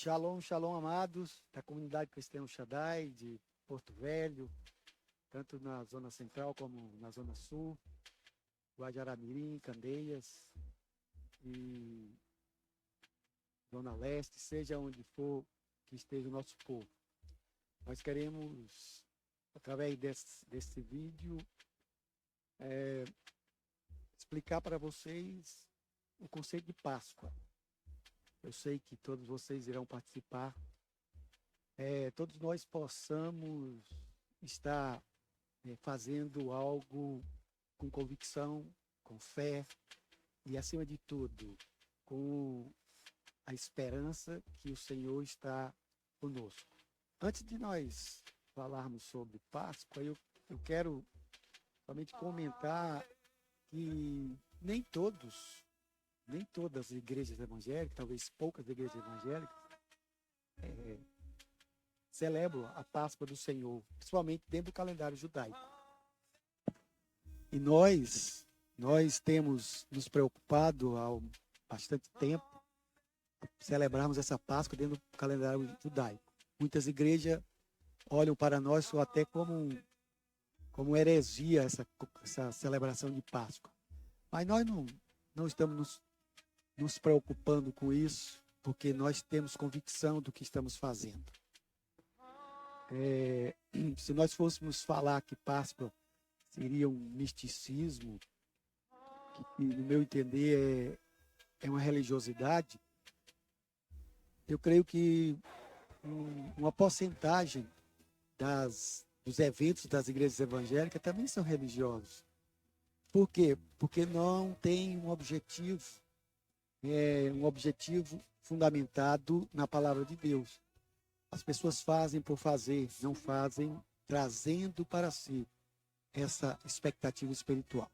Shalom, shalom, amados da comunidade cristã Shaddai, de Porto Velho, tanto na zona central como na zona sul, Guajará-Mirim, Candeias e zona leste, seja onde for que esteja o nosso povo. Nós queremos, através desse vídeo, explicar para vocês o conceito de Páscoa. Eu sei que todos vocês irão participar. Todos nós possamos estar fazendo algo com convicção, com fé e, acima de tudo, com a esperança que o Senhor está conosco. Antes de nós falarmos sobre Páscoa, eu quero somente comentar que nem todas as igrejas evangélicas, talvez poucas igrejas evangélicas, celebram a Páscoa do Senhor, principalmente dentro do calendário judaico. E nós temos nos preocupado há bastante tempo celebrarmos essa Páscoa dentro do calendário judaico. Muitas igrejas olham para nós só até como heresia essa celebração de Páscoa. Mas nós não estamos nos preocupando com isso, porque nós temos convicção do que estamos fazendo. Se nós fôssemos falar que Páscoa seria um misticismo, que no meu entender é uma religiosidade, eu creio que uma porcentagem dos eventos das igrejas evangélicas também são religiosos. Por quê? Porque não tem um objetivo fundamentado na palavra de Deus. As pessoas fazem por fazer, não fazem trazendo para si essa expectativa espiritual.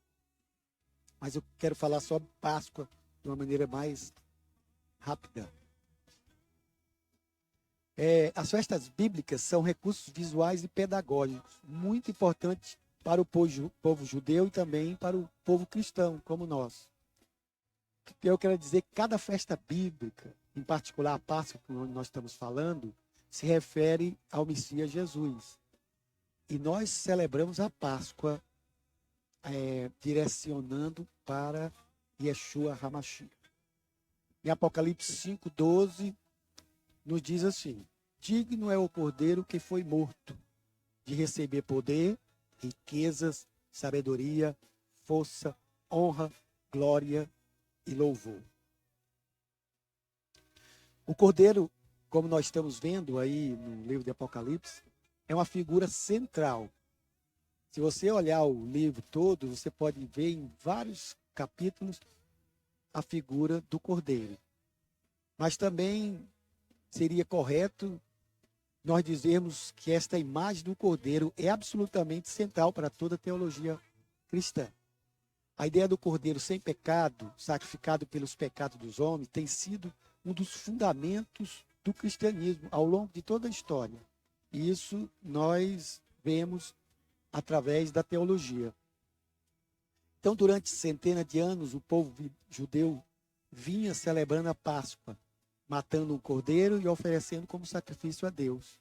Mas eu quero falar sobre Páscoa de uma maneira mais rápida. As festas bíblicas são recursos visuais e pedagógicos muito importantes para o povo judeu e também para o povo cristão, como nós. Eu quero dizer que cada festa bíblica, em particular a Páscoa, que nós estamos falando, se refere ao Messias Jesus. E nós celebramos a Páscoa direcionando para Yeshua HaMashiach. Em Apocalipse 5:12, nos diz assim: digno é o cordeiro que foi morto de receber poder, riquezas, sabedoria, força, honra, glória e louvor. O cordeiro, como nós estamos vendo aí no livro de Apocalipse, é uma figura central. Se você olhar o livro todo, você pode ver em vários capítulos a figura do cordeiro. Mas também seria correto nós dizermos que esta imagem do cordeiro é absolutamente central para toda a teologia cristã. A ideia do cordeiro sem pecado, sacrificado pelos pecados dos homens, tem sido um dos fundamentos do cristianismo ao longo de toda a história. E isso nós vemos através da teologia. Então, durante centenas de anos, o povo judeu vinha celebrando a Páscoa, matando um cordeiro e oferecendo como sacrifício a Deus.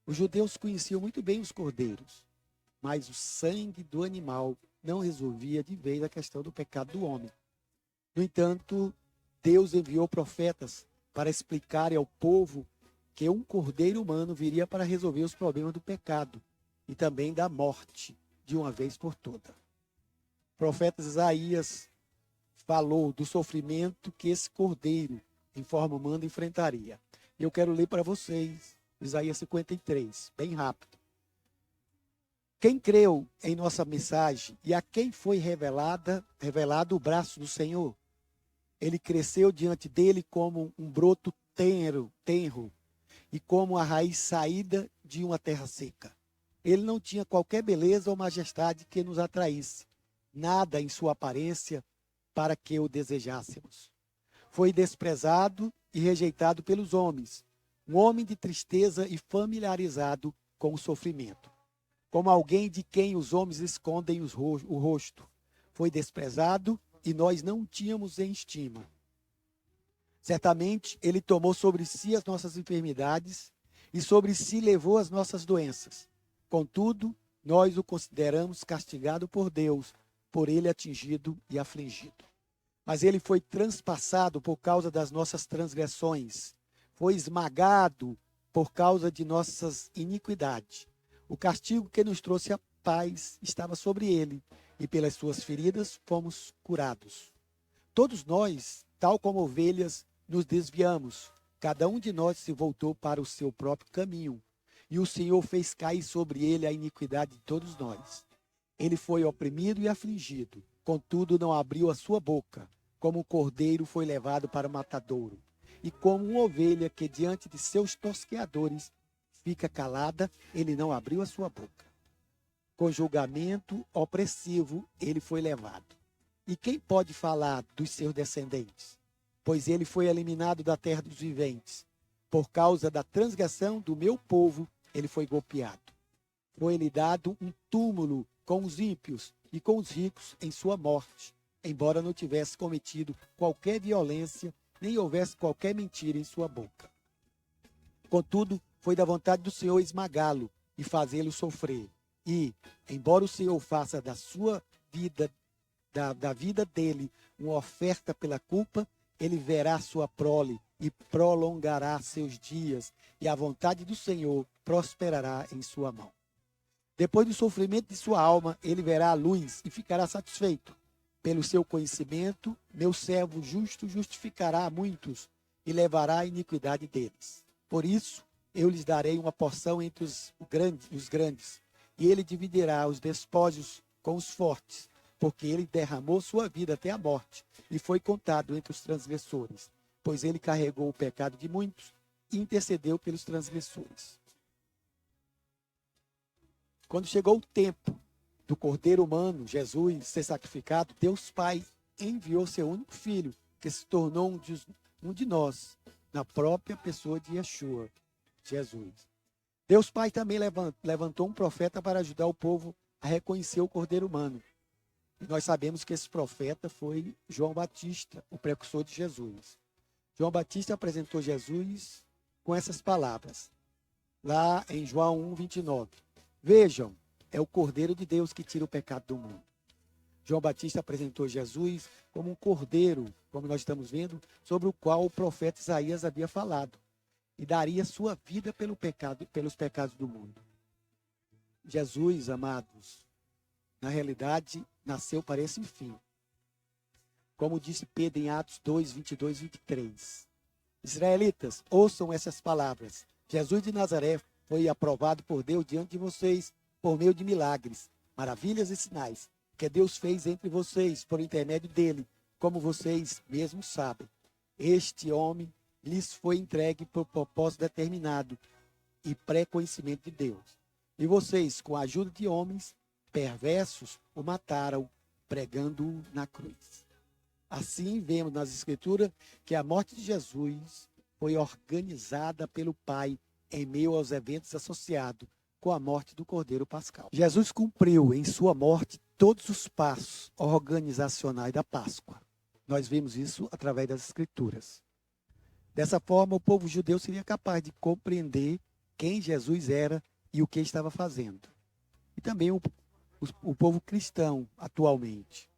Os judeus conheciam muito bem os cordeiros, mas o sangue do animal não resolvia de vez a questão do pecado do homem. No entanto, Deus enviou profetas para explicarem ao povo que um cordeiro humano viria para resolver os problemas do pecado e também da morte, de uma vez por toda. O profeta Isaías falou do sofrimento que esse cordeiro, em forma humana, enfrentaria. Eu quero ler para vocês Isaías 53, bem rápido. Quem creu em nossa mensagem e a quem foi revelado o braço do Senhor? Ele cresceu diante dele como um broto tenro e como a raiz saída de uma terra seca. Ele não tinha qualquer beleza ou majestade que nos atraísse, nada em sua aparência para que o desejássemos. Foi desprezado e rejeitado pelos homens, um homem de tristeza e familiarizado com o sofrimento, como alguém de quem os homens escondem o rosto. Foi desprezado e nós não o tínhamos em estima. Certamente ele tomou sobre si as nossas enfermidades e sobre si levou as nossas doenças. Contudo, nós o consideramos castigado por Deus, por ele atingido e afligido. Mas ele foi transpassado por causa das nossas transgressões, foi esmagado por causa de nossas iniquidades. O castigo que nos trouxe a paz estava sobre ele, e pelas suas feridas fomos curados. Todos nós, tal como ovelhas, nos desviamos. Cada um de nós se voltou para o seu próprio caminho, e o Senhor fez cair sobre ele a iniquidade de todos nós. Ele foi oprimido e afligido, contudo não abriu a sua boca. Como um cordeiro foi levado para o matadouro, e como uma ovelha que diante de seus tosqueadores fica calada, ele não abriu a sua boca. Com julgamento opressivo ele foi levado. E quem pode falar dos seus descendentes? Pois ele foi eliminado da terra dos viventes. Por causa da transgressão do meu povo, ele foi golpeado. Foi-lhe dado um túmulo com os ímpios e com os ricos em sua morte, embora não tivesse cometido qualquer violência, nem houvesse qualquer mentira em sua boca. Contudo, foi da vontade do Senhor esmagá-lo e fazê-lo sofrer. E, embora o Senhor faça da sua vida, da vida dele, uma oferta pela culpa, ele verá sua prole e prolongará seus dias, e a vontade do Senhor prosperará em sua mão. Depois do sofrimento de sua alma, ele verá a luz e ficará satisfeito. Pelo seu conhecimento, meu servo justo justificará a muitos e levará a iniquidade deles. Por isso, eu lhes darei uma porção entre os grandes, e ele dividirá os despojos com os fortes, porque ele derramou sua vida até a morte e foi contado entre os transgressores, pois ele carregou o pecado de muitos e intercedeu pelos transgressores. Quando chegou o tempo do Cordeiro humano, Jesus, ser sacrificado, Deus Pai enviou seu único filho, que se tornou um de nós, na própria pessoa de Yeshua, Jesus. Deus Pai também levantou um profeta para ajudar o povo a reconhecer o Cordeiro humano. E nós sabemos que esse profeta foi João Batista, o precursor de Jesus. João Batista apresentou Jesus com essas palavras, lá em João 1:29. Vejam, é o Cordeiro de Deus que tira o pecado do mundo. João Batista apresentou Jesus como um cordeiro, como nós estamos vendo, sobre o qual o profeta Isaías havia falado, e daria sua vida pelos pecados do mundo. Jesus, amados, na realidade, nasceu para esse fim. Como disse Pedro em Atos 2, 22 e 23. Israelitas, ouçam essas palavras. Jesus de Nazaré foi aprovado por Deus diante de vocês por meio de milagres, maravilhas e sinais, que Deus fez entre vocês por intermédio dele, como vocês mesmos sabem. Este homem lhes foi entregue por propósito determinado e pré-conhecimento de Deus. E vocês, com a ajuda de homens perversos, o mataram, pregando-o na cruz. Assim, vemos nas Escrituras que a morte de Jesus foi organizada pelo Pai em meio aos eventos associados com a morte do Cordeiro Pascal. Jesus cumpriu em sua morte todos os passos organizacionais da Páscoa. Nós vimos isso através das Escrituras. Dessa forma, o povo judeu seria capaz de compreender quem Jesus era e o que estava fazendo. E também o povo cristão atualmente.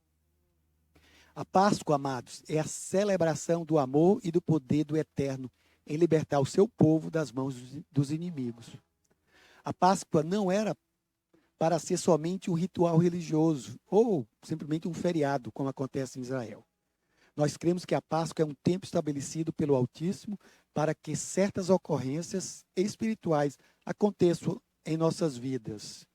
A Páscoa, amados, é a celebração do amor e do poder do Eterno em libertar o seu povo das mãos dos inimigos. A Páscoa não era para ser somente um ritual religioso ou simplesmente um feriado, como acontece em Israel. Nós cremos que a Páscoa é um tempo estabelecido pelo Altíssimo para que certas ocorrências espirituais aconteçam em nossas vidas.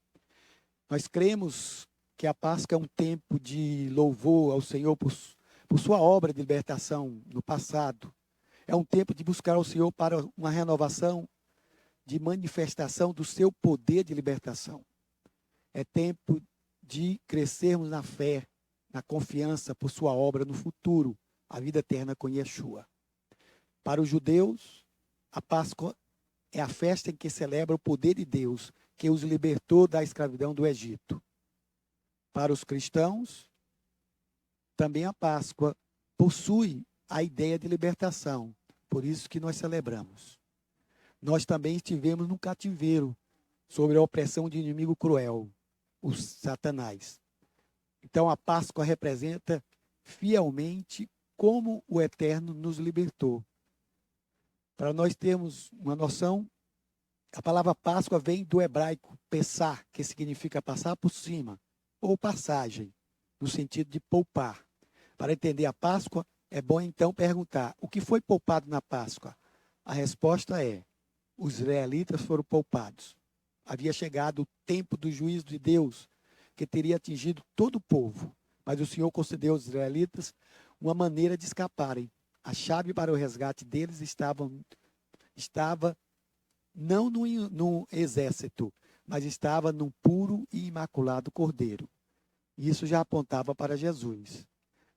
Nós cremos que a Páscoa é um tempo de louvor ao Senhor por sua obra de libertação no passado. É um tempo de buscar ao Senhor para uma renovação, de manifestação do seu poder de libertação. É tempo de crescermos na fé, na confiança por sua obra no futuro, a vida eterna com Yeshua. Para os judeus, a Páscoa é a festa em que celebra o poder de Deus, que os libertou da escravidão do Egito. Para os cristãos, também a Páscoa possui a ideia de libertação. Por isso que nós celebramos. Nós também estivemos num cativeiro, sob a opressão de um inimigo cruel, o Satanás. Então a Páscoa representa fielmente como o Eterno nos libertou. Para nós termos uma noção, a palavra Páscoa vem do hebraico pessar, que significa passar por cima, ou passagem, no sentido de poupar. Para entender a Páscoa, é bom então perguntar: o que foi poupado na Páscoa? A resposta é: os israelitas foram poupados. Havia chegado o tempo do juízo de Deus, que teria atingido todo o povo. Mas o Senhor concedeu aos israelitas uma maneira de escaparem. A chave para o resgate deles estava não no exército, mas estava num puro e imaculado cordeiro. Isso já apontava para Jesus.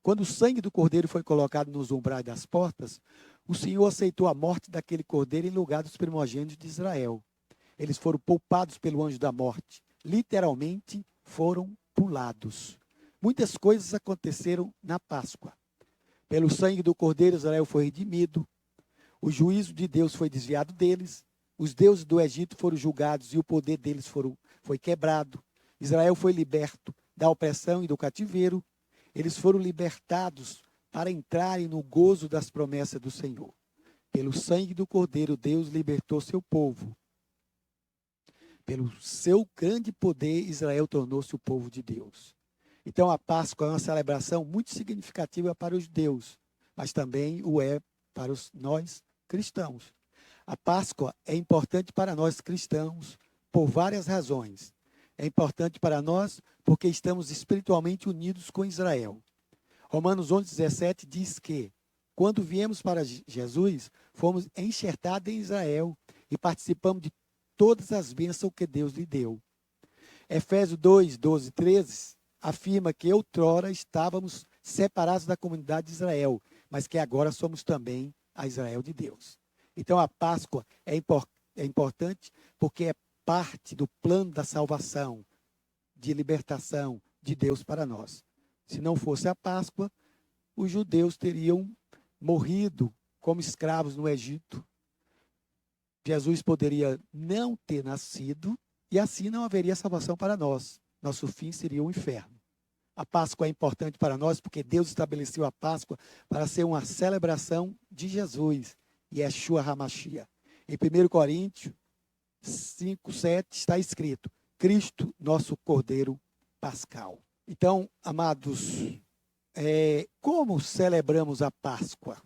Quando o sangue do cordeiro foi colocado nos umbrais das portas, o Senhor aceitou a morte daquele cordeiro em lugar dos primogênitos de Israel. Eles foram poupados pelo anjo da morte. Literalmente, foram pulados. Muitas coisas aconteceram na Páscoa. Pelo sangue do cordeiro, Israel foi redimido. O juízo de Deus foi desviado deles. Os deuses do Egito foram julgados e o poder deles foi quebrado. Israel foi liberto da opressão e do cativeiro. Eles foram libertados para entrarem no gozo das promessas do Senhor. Pelo sangue do Cordeiro, Deus libertou seu povo. Pelo seu grande poder, Israel tornou-se o povo de Deus. Então, a Páscoa é uma celebração muito significativa para os judeus, mas também o é para nós cristãos. A Páscoa é importante para nós cristãos por várias razões. É importante para nós porque estamos espiritualmente unidos com Israel. Romanos 11:17 diz que, quando viemos para Jesus, fomos enxertados em Israel e participamos de todas as bênçãos que Deus lhe deu. Efésios 2:12 e 13 afirma que outrora estávamos separados da comunidade de Israel, mas que agora somos também a Israel de Deus. Então a Páscoa é importante porque é parte do plano da salvação, de libertação de Deus para nós. Se não fosse a Páscoa, os judeus teriam morrido como escravos no Egito. Jesus poderia não ter nascido e assim não haveria salvação para nós. Nosso fim seria o inferno. A Páscoa é importante para nós porque Deus estabeleceu a Páscoa para ser uma celebração de Jesus, Yeshua HaMashiach. Em 1 Coríntios 5:7 está escrito: Cristo, nosso Cordeiro Pascal. Então, amados, como celebramos a Páscoa?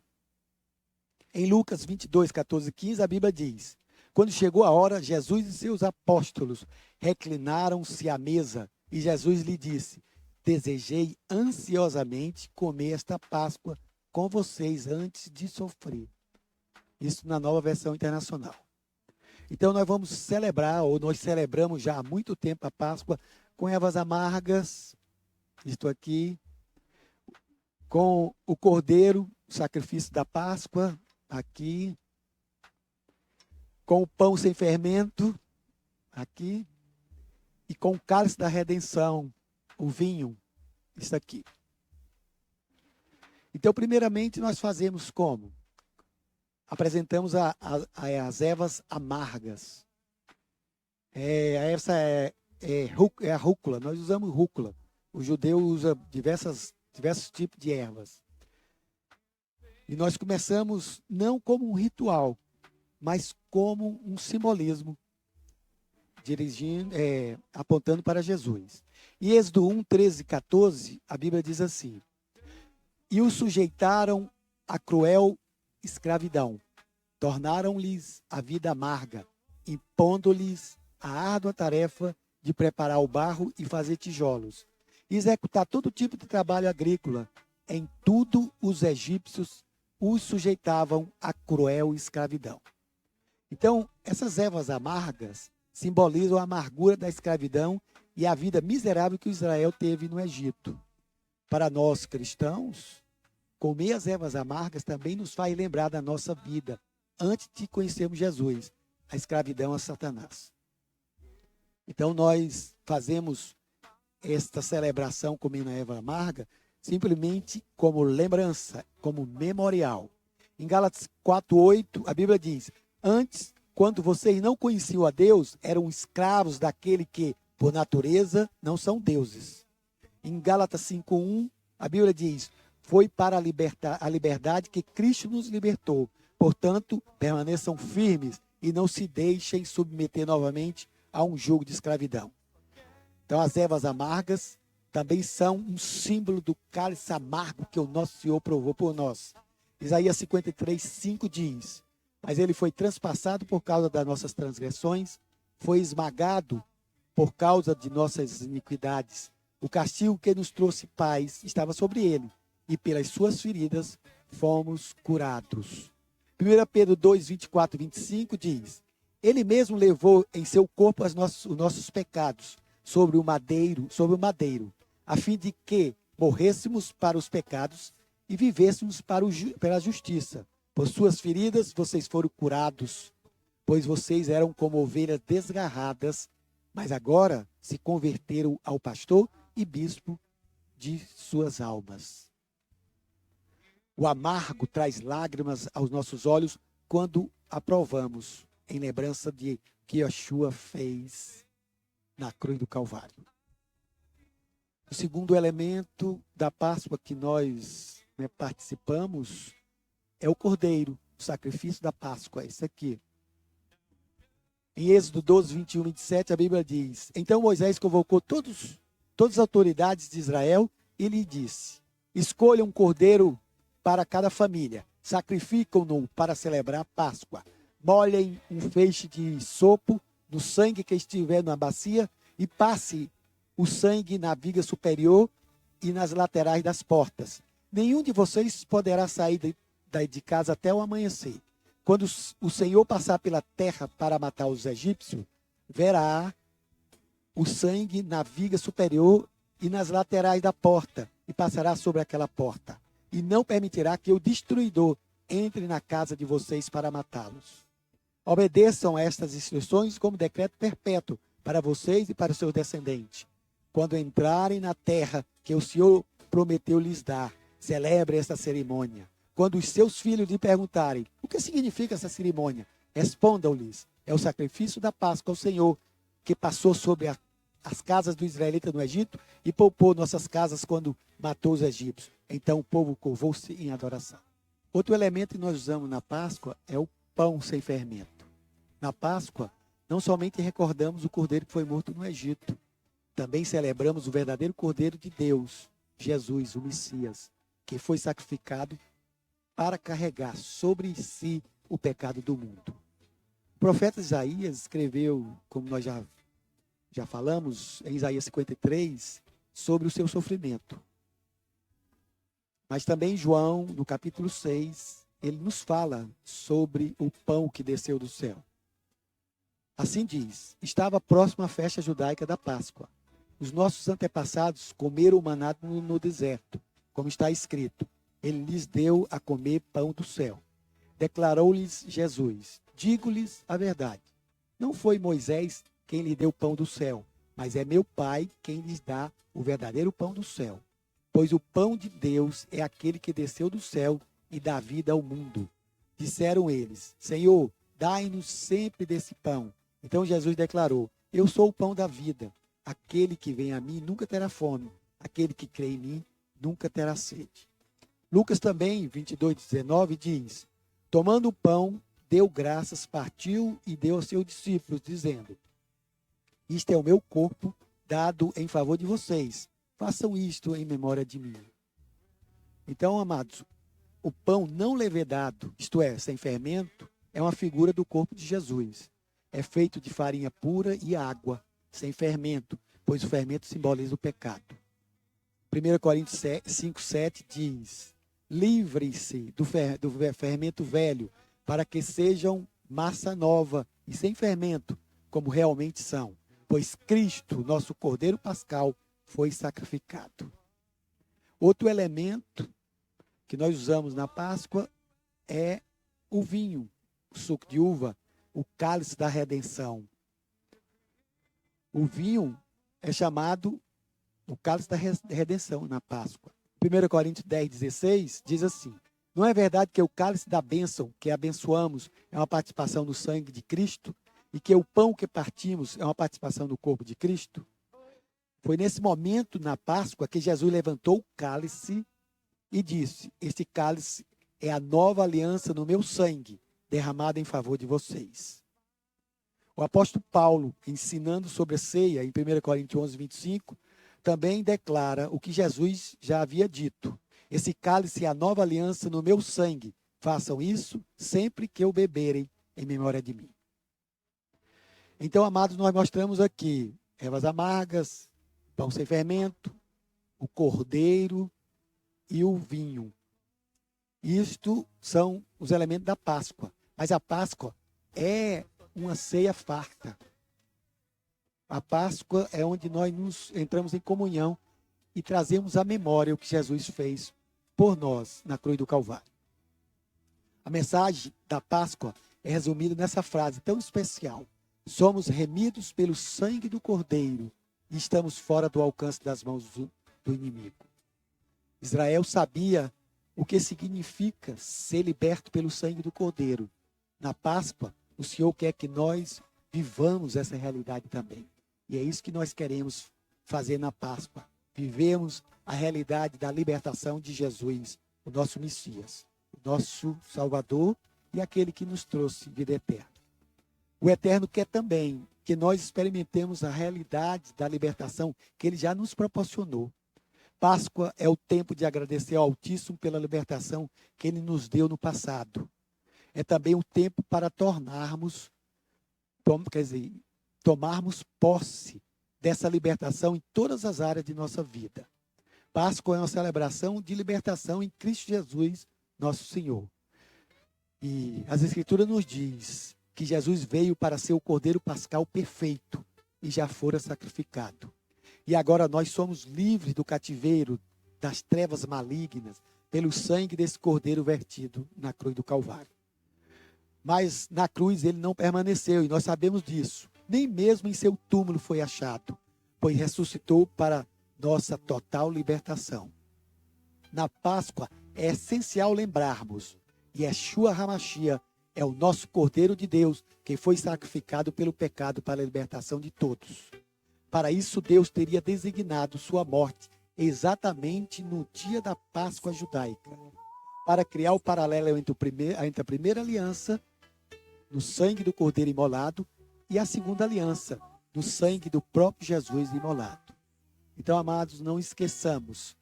Em Lucas 22:14-15, a Bíblia diz: quando chegou a hora, Jesus e seus apóstolos reclinaram-se à mesa, e Jesus lhe disse: desejei ansiosamente comer esta Páscoa com vocês antes de sofrer. Isso na Nova Versão Internacional. Então nós vamos celebrar, ou nós celebramos já há muito tempo a Páscoa com ervas amargas, isto aqui, com o cordeiro, o sacrifício da Páscoa, aqui, com o pão sem fermento, aqui, e com o cálice da redenção, o vinho, isso aqui. Então, primeiramente, nós fazemos como? Apresentamos as ervas amargas. Essa é a rúcula, nós usamos rúcula. O judeu usa diversos tipos de ervas. E nós começamos não como um ritual, mas como um simbolismo, apontando para Jesus. E Êxodo 1:13-14, a Bíblia diz assim: e os sujeitaram a cruel escravidão, tornaram-lhes a vida amarga, impondo-lhes a árdua tarefa de preparar o barro e fazer tijolos, e executar todo tipo de trabalho agrícola. Em tudo os egípcios os sujeitavam à cruel escravidão. Então, essas ervas amargas simbolizam a amargura da escravidão e a vida miserável que Israel teve no Egito. Para nós cristãos, comer as ervas amargas também nos faz lembrar da nossa vida antes de conhecermos Jesus, a escravidão a Satanás. Então nós fazemos esta celebração comendo a erva amarga, simplesmente como lembrança, como memorial. Em Gálatas 4:8, a Bíblia diz: antes, quando vocês não conheciam a Deus, eram escravos daquele que, por natureza, não são deuses. Em Gálatas 5:1, a Bíblia diz: foi para a liberdade que Cristo nos libertou. Portanto, permaneçam firmes e não se deixem submeter novamente a um jugo de escravidão. Então, as ervas amargas também são um símbolo do cálice amargo que o nosso Senhor provou por nós. Isaías 53:5 diz: mas ele foi transpassado por causa das nossas transgressões, foi esmagado por causa de nossas iniquidades. O castigo que nos trouxe paz estava sobre ele, e pelas suas feridas fomos curados. 1 Pedro 2:24-25 diz: ele mesmo levou em seu corpo os nossos pecados sobre o madeiro, a fim de que morrêssemos para os pecados e vivêssemos pela justiça. Por suas feridas vocês foram curados, pois vocês eram como ovelhas desgarradas, mas agora se converteram ao pastor e bispo de suas almas. O amargo traz lágrimas aos nossos olhos quando aprovamos, em lembrança de que Yeshua fez na cruz do Calvário. O segundo elemento da Páscoa que nós participamos é o Cordeiro, o sacrifício da Páscoa, esse aqui. Em Êxodo 12:21-27, a Bíblia diz: então Moisés convocou todas as autoridades de Israel e lhe disse: escolha um cordeiro para cada família, sacrificam-no para celebrar a Páscoa, molhem um feixe de sopo no sangue que estiver na bacia e passe o sangue na viga superior e nas laterais das portas. Nenhum de vocês poderá sair de casa até o amanhecer. Quando o Senhor passar pela terra para matar os egípcios, verá o sangue na viga superior e nas laterais da porta, e passará sobre aquela porta. E não permitirá que o destruidor entre na casa de vocês para matá-los. Obedeçam a estas instruções como decreto perpétuo para vocês e para os seus descendentes. Quando entrarem na terra que o Senhor prometeu lhes dar, celebre esta cerimônia. Quando os seus filhos lhe perguntarem: o que significa essa cerimônia? Respondam-lhes: é o sacrifício da Páscoa ao Senhor, que passou sobre as casas dos israelitas no Egito e poupou nossas casas quando matou os egípcios. Então o povo curvou-se em adoração. Outro elemento que nós usamos na Páscoa é o pão sem fermento. Na Páscoa, não somente recordamos o cordeiro que foi morto no Egito, também celebramos o verdadeiro Cordeiro de Deus, Jesus, o Messias, que foi sacrificado para carregar sobre si o pecado do mundo. O profeta Isaías escreveu, como nós já falamos, em Isaías 53, sobre o seu sofrimento. Mas também João, no capítulo 6, ele nos fala sobre o pão que desceu do céu. Assim diz: estava próxima a festa judaica da Páscoa. Os nossos antepassados comeram o maná no deserto, como está escrito: ele lhes deu a comer pão do céu. Declarou-lhes Jesus: digo-lhes a verdade. Não foi Moisés quem lhe deu o pão do céu, mas é meu Pai quem lhes dá o verdadeiro pão do céu. Pois o pão de Deus é aquele que desceu do céu e dá vida ao mundo. Disseram eles: Senhor, dai-nos sempre desse pão. Então Jesus declarou: eu sou o pão da vida. Aquele que vem a mim nunca terá fome. Aquele que crê em mim nunca terá sede. Lucas também, 22:19, diz: tomando o pão, deu graças, partiu e deu aos seus discípulos, dizendo: isto é o meu corpo, dado em favor de vocês. Façam isto em memória de mim. Então, amados, o pão não levedado, isto é, sem fermento, é uma figura do corpo de Jesus. É feito de farinha pura e água, sem fermento, pois o fermento simboliza o pecado. 1 Coríntios 5:7 diz: livre-se do fermento velho, para que sejam massa nova e sem fermento, como realmente são. Pois Cristo, nosso Cordeiro Pascal, foi sacrificado. Outro elemento que nós usamos na Páscoa é o vinho, o suco de uva, o cálice da redenção. O vinho é chamado o cálice da redenção na Páscoa. 1 Coríntios 10:16 diz assim: não é verdade que o cálice da bênção que abençoamos é uma participação no sangue de Cristo e que o pão que partimos é uma participação no corpo de Cristo? Foi nesse momento, na Páscoa, que Jesus levantou o cálice e disse: este cálice é a nova aliança no meu sangue, derramada em favor de vocês. O apóstolo Paulo, ensinando sobre a ceia, em 1 Coríntios 11:25, também declara o que Jesus já havia dito: esse cálice é a nova aliança no meu sangue. Façam isso sempre que o beberem, em memória de mim. Então, amados, nós mostramos aqui ervas amargas, pão sem fermento, o cordeiro e o vinho. Isto são os elementos da Páscoa. Mas a Páscoa é uma ceia farta. A Páscoa é onde nós entramos em comunhão e trazemos à memória o que Jesus fez por nós na cruz do Calvário. A mensagem da Páscoa é resumida nessa frase tão especial: somos remidos pelo sangue do Cordeiro e estamos fora do alcance das mãos do inimigo. Israel sabia o que significa ser liberto pelo sangue do Cordeiro. Na Páscoa, o Senhor quer que nós vivamos essa realidade também. E é isso que nós queremos fazer na Páscoa. Vivemos a realidade da libertação de Jesus, o nosso Messias, o nosso Salvador e aquele que nos trouxe vida eterna. O Eterno quer também que nós experimentemos a realidade da libertação que Ele já nos proporcionou. Páscoa é o tempo de agradecer ao Altíssimo pela libertação que Ele nos deu no passado. É também o tempo para tomarmos posse dessa libertação em todas as áreas de nossa vida. Páscoa é uma celebração de libertação em Cristo Jesus, nosso Senhor. E as Escrituras nos diz que Jesus veio para ser o Cordeiro Pascal perfeito e já fora sacrificado. E agora nós somos livres do cativeiro, das trevas malignas, pelo sangue desse Cordeiro vertido na cruz do Calvário. Mas na cruz ele não permaneceu, e nós sabemos disso. Nem mesmo em seu túmulo foi achado, pois ressuscitou para nossa total libertação. Na Páscoa é essencial lembrarmos, Yeshua HaMashiach é o nosso Cordeiro de Deus, que foi sacrificado pelo pecado para a libertação de todos. Para isso, Deus teria designado sua morte exatamente no dia da Páscoa judaica, para criar o paralelo entre a primeira aliança, no sangue do Cordeiro imolado, e a segunda aliança, no sangue do próprio Jesus imolado. Então, amados, não esqueçamos,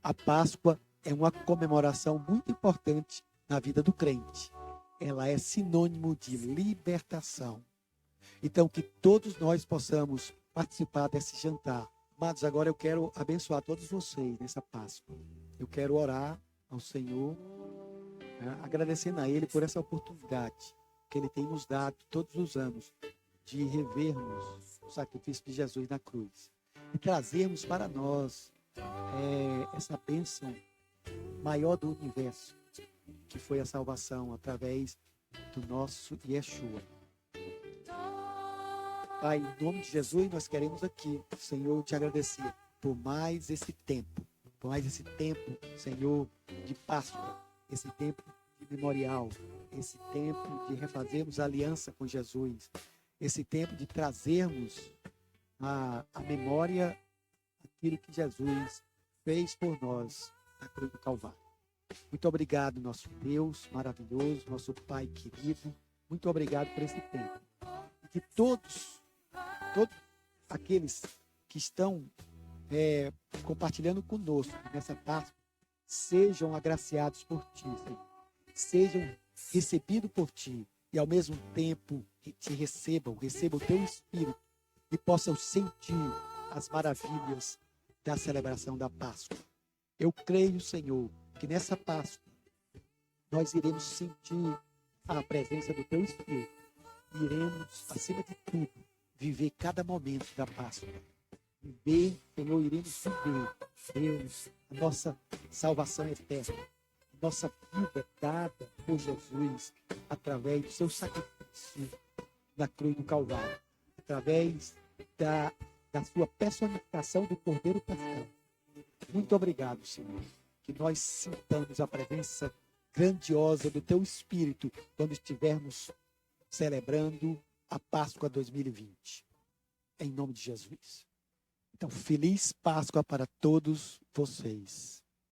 a Páscoa é uma comemoração muito importante na vida do crente. Ela é sinônimo de libertação. Então, que todos nós possamos participar desse jantar. Amados, agora eu quero abençoar todos vocês nessa Páscoa. Eu quero orar ao Senhor, agradecendo a Ele por essa oportunidade que Ele tem nos dado todos os anos de revermos o sacrifício de Jesus na cruz e trazermos para nós essa bênção maior do universo, que foi a salvação através do nosso Yeshua. Pai, em nome de Jesus, nós queremos aqui, Senhor, te agradecer por mais esse tempo, Senhor, de Páscoa, esse tempo de memorial, esse tempo de refazermos a aliança com Jesus, esse tempo de trazermos à memória aquilo que Jesus fez por nós na cruz do Calvário. Muito obrigado, nosso Deus maravilhoso, nosso Pai querido. Muito obrigado por esse tempo. E que todos aqueles que estão compartilhando conosco nessa Páscoa sejam agraciados por Ti, Senhor. Sejam recebidos por Ti e ao mesmo tempo que Te recebam o Teu Espírito e possam sentir as maravilhas da celebração da Páscoa. Eu creio, Senhor, que nessa Páscoa nós iremos sentir a presença do Teu Espírito e iremos, acima de tudo, viver cada momento da Páscoa. Senhor, iremos viver, Deus, a nossa salvação eterna, nossa vida dada por Jesus através do seu sacrifício na cruz do Calvário, através da sua personificação do Cordeiro Pascal. Muito obrigado, Senhor. que nós sintamos a presença grandiosa do Teu Espírito quando estivermos celebrando a Páscoa 2020. Em nome de Jesus. Então, feliz Páscoa para todos vocês.